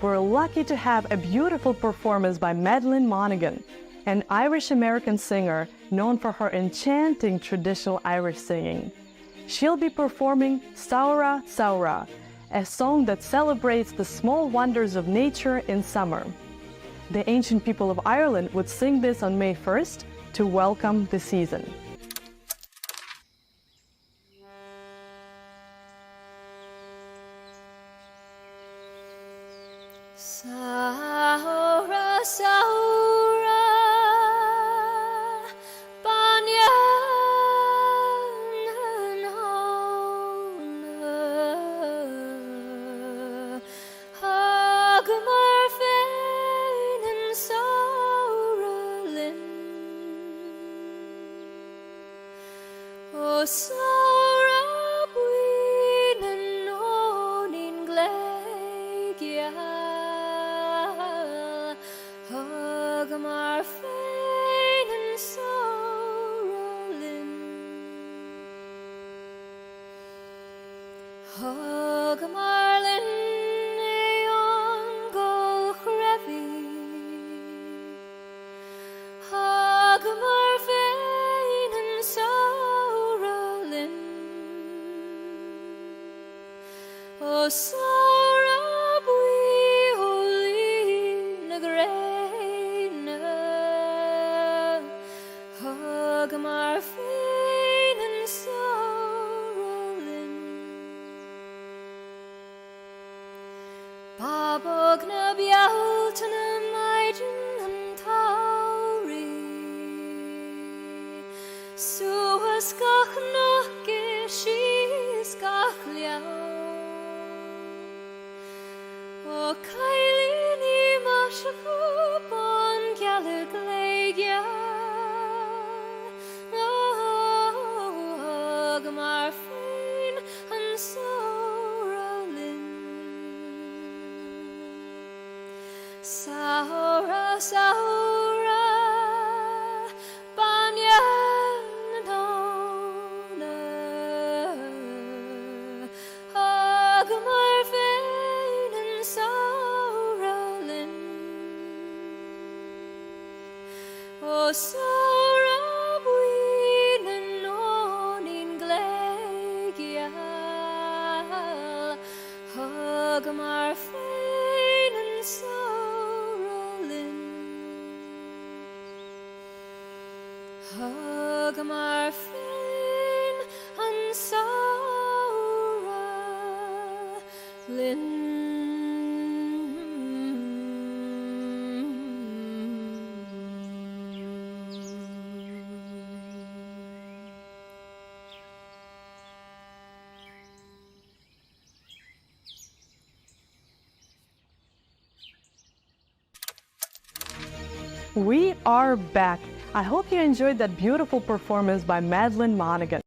we're lucky to have a beautiful performance by Madelyn Monaghan, an Irish-American singer known for her enchanting traditional Irish singing. She'll be performing Saora Saora, a song that celebrates the small wonders of nature in summer. The ancient people of Ireland would sing this on May 1st to welcome the season. Saora, Saora, banyan hagmar fein and Saora lin. O Saora buin and on in glegia. Hagmar fein and Saora lin. Hagmar lin eon gol chrefi. Hagmar fein and Saora lin. O Saora bui holy na greina. Hagmar fein and Saora lin. Babog na bialt na maidin and tauri. Suas gach noch geschis gach liao. O kailin I mashach on galler glegia. Hagmar fein and Saora lin. Saora, Saora, banyan dona. Hagmar fein and Saora lin. O Saora buin and on in glegia. Hagmar fein and Saora lin. Hagmar fein and Saora lin. We are back. I hope you enjoyed that beautiful performance by Madelyn Monaghan.